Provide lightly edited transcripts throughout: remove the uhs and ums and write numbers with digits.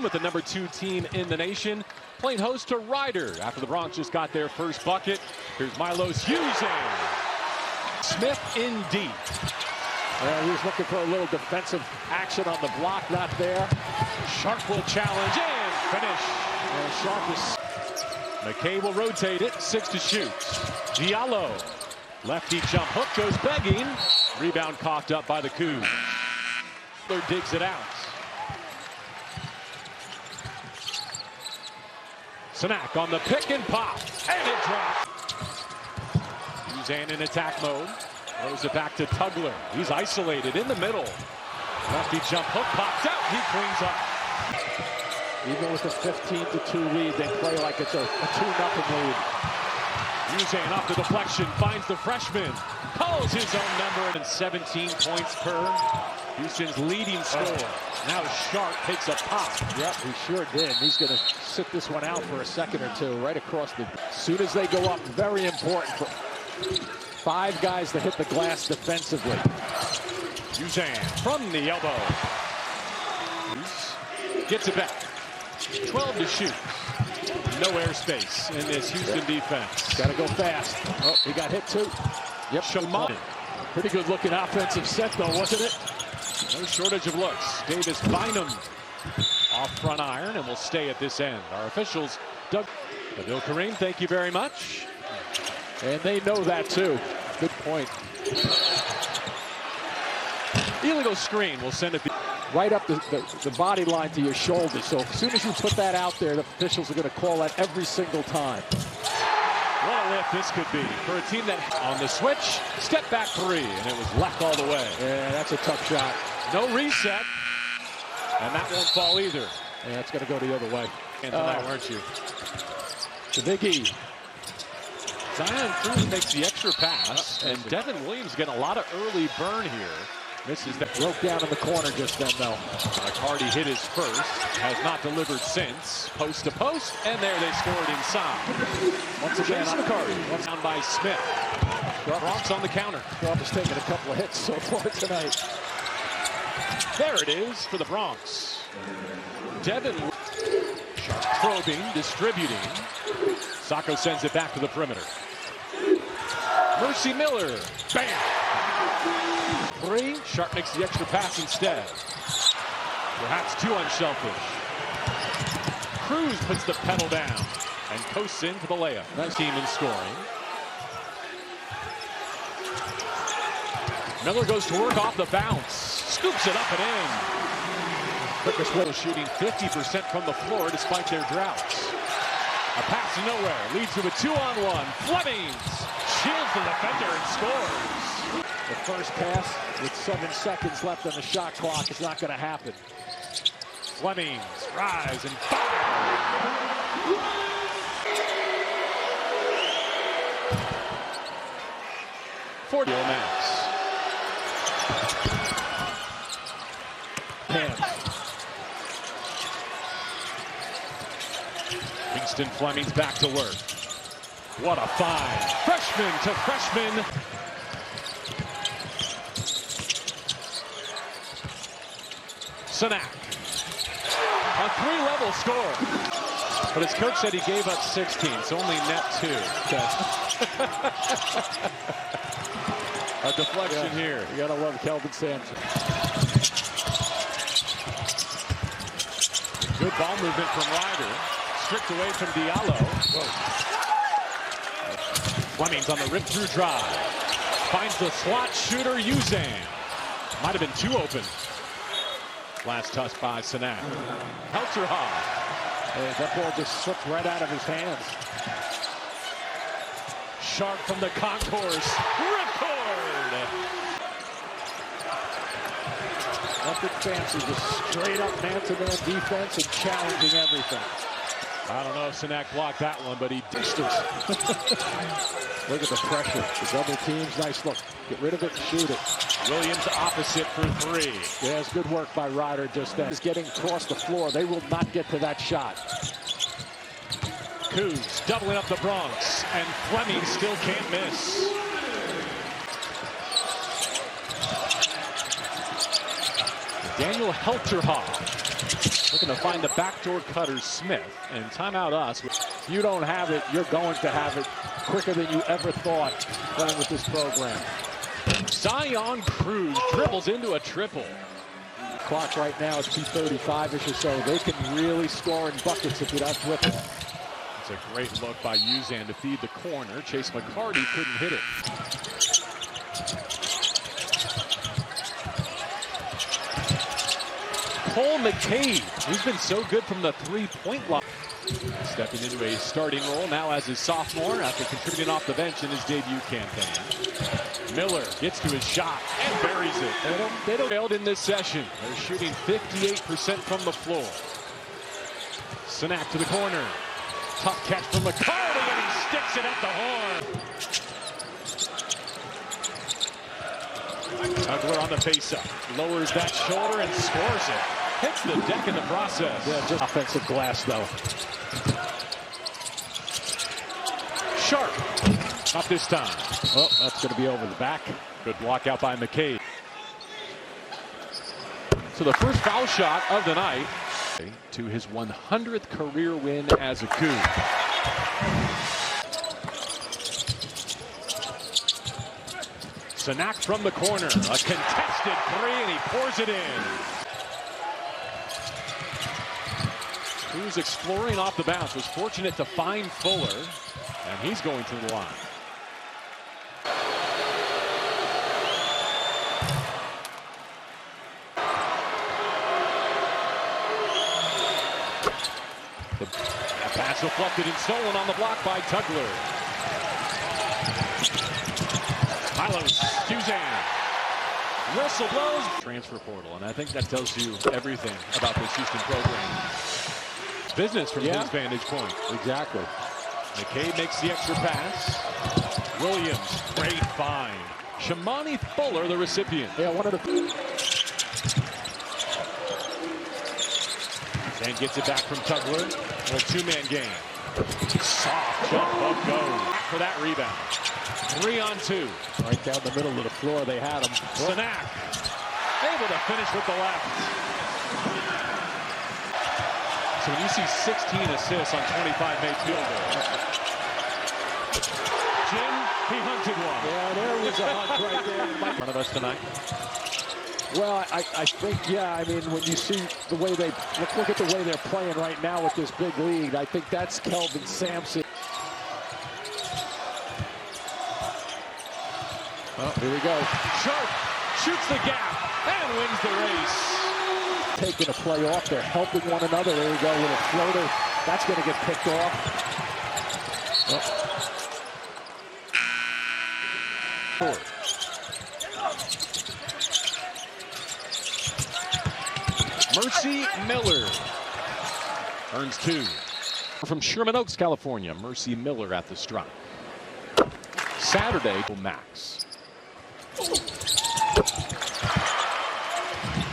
with the #2 team in the nation, playing host to Ryder after the Bronx just got their first bucket. Here's Milos using Smith in deep. He was looking for a little defensive action on the block, not there. Sharp will challenge and finish. And Sharp is... McKay will rotate it, 6 to shoot. Diallo, lefty jump hook goes begging. Rebound coughed up by the Cougars. Digs it out. Sanak on the pick and pop, and it dropped. Uzan in attack mode. Throws it back to Tugler. He's isolated in the middle. Lefty jump hook pops out. He cleans up. Even with a 15-2 lead, they play like it's a 2-0 lead. Uzan off the deflection, finds the freshman, calls his own number, and 17 points per. Houston's leading scorer. Now Sharp takes a pop. Yep, he sure did. He's going to sit this one out for a second or two, right across the... As soon as they go up, very important for 5 guys to hit the glass defensively. Uzan from the elbow. Gets it back. 12 to shoot. No airspace in this Houston defense. Got to go fast. Oh, he got hit too. Yep. Shaman. Pretty good looking offensive set though, wasn't it? No shortage of looks. Davis Bynum off front iron and will stay at this end. Our officials, Doug. Bill Kareem, thank you very much. And they know that too. Good point. Illegal screen will send it right up the body line to your shoulder. So as soon as you put that out there, the officials are going to call that every single time. What a lift this could be for a team that on the switch, step back 3, and it was left all the way. Yeah, that's a tough shot. No reset, and that won't fall either. Yeah, it's going to go the other way. And tonight, weren't you? The Big E. Zion Cruz makes the extra pass, and Devin Williams getting a lot of early burn here. Misses that. Broke down in the corner just then, though. McCarty hit his first, has not delivered since. Post to post, and there they scored inside. Once again, McCarty. Down by Smith. Bronx on the counter. Trump has taken a couple of hits so far tonight. There it is for the Bronx. Devin probing, distributing. Sacco sends it back to the perimeter. Mercy Miller. Bam! 3. Sharp makes the extra pass instead. Perhaps too unselfish. Cruz puts the pedal down and coasts in for the layup. Nice team in scoring. Miller goes to work off the bounce. Scoops it up and in. Quickest way shooting 50% from the floor despite their droughts. A pass to nowhere leads to a 2-on-1. Flemings shields the defender and scores. The first pass with 7 seconds left on the shot clock is not going to happen. Flemings rise and fire. For Max. Kingston Flemings back to work. What a find. Freshman to freshman. Sanak. A 3-level score. But his coach said he gave up 16, so only net 2. A deflection here. You gotta love Kelvin Sampson. Good ball movement from Ryder. Stripped away from Diallo. Whoa. Flemings on the rip-through drive. Finds the slot shooter, Uzan. Might have been too open. Last touch by Sanak. Helterhoff. That ball just slipped right out of his hands. Sharp from the concourse. Ripcord! Nothing fancy, just straight up man-to-man defense and challenging everything. I don't know if Sanak blocked that one, but he dished it. Look at the pressure. The double teams, nice look. Get rid of it and shoot it. Williams opposite for 3. Yeah, it's good work by Ryder just then. He's getting across the floor. They will not get to that shot. Cougars doubling up the Bronx, and Fleming still can't miss. Daniel Helterhoff Looking to find the backdoor cutter, Smith, and timeout us. If you don't have it, you're going to have it quicker than you ever thought playing with this program. Zion Cruz dribbles into a triple. Clock right now is 2:35-ish or so. They can really score in buckets if you're not flipping. It's a great look by Uzan to feed the corner. Chase McCarty couldn't hit it. Cole McCabe, he's been so good from the three-point line. Stepping into a starting role now as his sophomore after contributing off the bench in his debut campaign. Miller gets to his shot and buries it. They don't failed in this session. They're shooting 58% from the floor. Snap to the corner. Tough catch from McCarty, and he sticks it at the horn. Tugler on the face-up. Lowers that shoulder and scores it. Hits the deck in the process. Yeah, just offensive glass, though. Sharp. Not this time. Oh, that's going to be over the back. Good block out by McCabe. So the first foul shot of the night to his 100th career win as a Coug. Sanak from the corner. A contested three, and he pours it in. Cruz exploring off the bounce. Was fortunate to find Fuller, and he's going to the line. The pass deflected and stolen on the block by Tugler. Milos, Uzan. Whistle blows. Transfer portal, and I think that tells you everything about this Houston program. Business from his vantage point. Exactly. McCabe makes the extra pass. Williams, great find. Shamani Fuller, the recipient. Yeah, one of the... And gets it back from Tugler. A two-man game. Soft jump hook goes for that rebound. 3-on-2. Right down the middle of the floor, they had him. Sanak able to finish with the left. So when you see 16 assists on 25 made field goals. Jim, he hunted one. Yeah, there was a hunt right there. In front of us tonight. Well, I think, yeah, I mean, when you see the way they, look at the way they're playing right now with this big league, I think that's Kelvin Sampson. Oh, here we go. Sharp shoots the gap and wins the race. Taking a play off, they're helping one another. There we go, little floater. That's going to get picked off. Oh. Mercy Miller earns 2. From Sherman Oaks, California, Mercy Miller at the strike. Saturday, Max.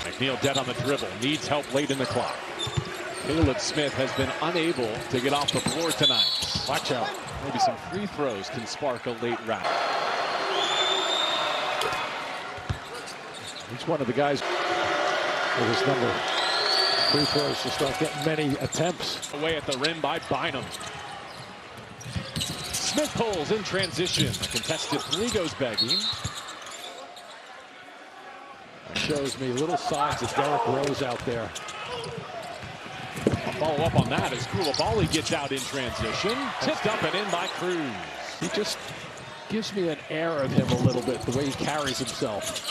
McNeil dead on the dribble, needs help late in the clock. Caleb Smith has been unable to get off the floor tonight. Watch out, maybe some free throws can spark a late round. He's one of the guys with his number. Free throws to start getting many attempts. Away at the rim by Bynum. Smith pulls in transition. A contested three goes begging. That shows me little signs of Derrick Rose out there. A follow up on that as Koulibaly gets out in transition. Tipped up and in by Cruz. He just gives me an air of him a little bit, the way he carries himself.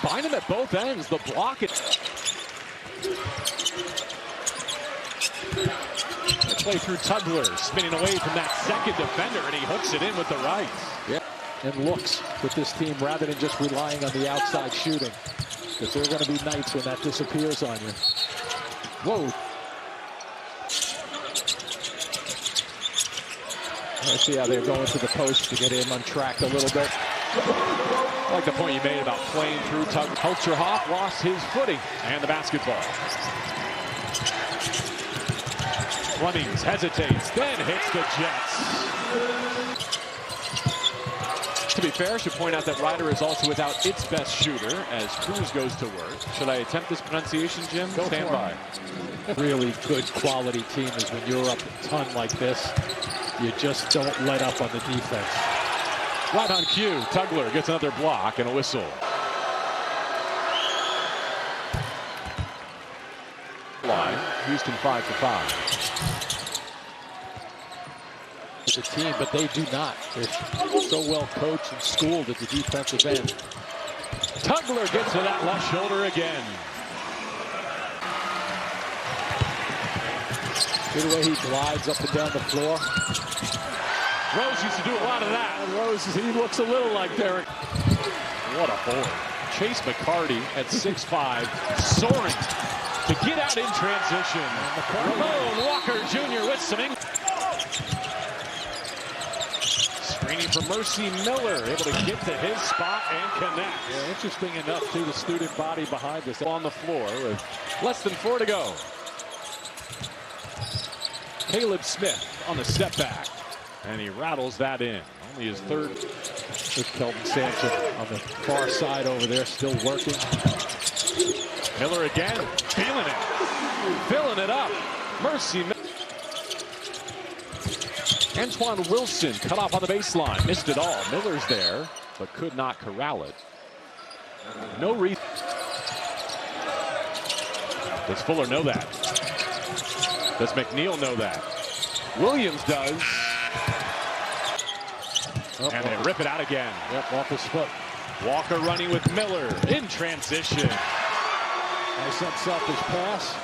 Bynum at both ends. The block it. Play through Tugler, spinning away from that second defender, and he hooks it in with the right. Yeah, and looks with this team rather than just relying on the outside shooting. Because there are going to be nights when that disappears on you. Whoa. I see how they're going to the post to get him on track a little bit. I like the point you made about playing through Tugler. Kulcherhoff lost his footing and the basketball. Flemings hesitates, then hits the Jets. To be fair, I should point out that Ryder is also without its best shooter as Cruz goes to work. Should I attempt this pronunciation, Jim? Go Stand for by. it. Really good quality team is when you're up a ton like this, you just don't let up on the defense. Right on cue, Tugler gets another block and a whistle. Line, Houston 5 for 5. It's a team, but they do not. They're so well coached and schooled at the defensive end. Tugler gets to that left shoulder again. See the way he glides up and down the floor. Rose used to do a lot of that. And Rose, he looks a little like Derek. What a board. Chase McCarty at 6'5", soaring to get out in transition. Ramon Walker Jr. with some screening for Mercy Miller, able to get to his spot and connect. Yeah, interesting enough, too, the student body behind this. On the floor with less than 4 to go. Caleb Smith on the step back, and he rattles that in. Only his third. With Kelvin Sampson on the far side over there, still working. Miller again, feeling it, filling it up. Mercy Miller. Antoine Wilson cut off on the baseline, missed it all. Miller's there, but could not corral it. No reason. Does Fuller know that? Does McNeil know that? Williams does. And they rip it out again. Yep, off his foot. Walker running with Miller in transition. Nice unselfish pass.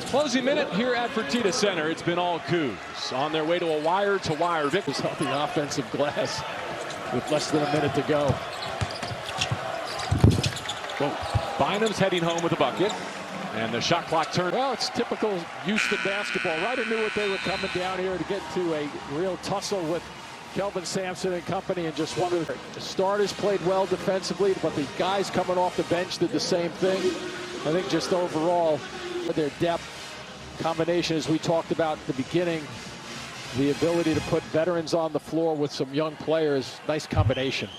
Closing minute here at Fertitta Center. It's been all Cougs on their way to a wire-to-wire victory. On the offensive glass with less than a minute to go. Boom. Bynum's heading home with a bucket. And the shot clock turned. Well, it's typical Houston basketball. Ryder knew what they were coming down here to get to a real tussle with Kelvin Sampson and company, and just wanted the starters played well defensively, but the guys coming off the bench did the same thing. I think just overall, their depth combination, as we talked about at the beginning, the ability to put veterans on the floor with some young players, nice combination.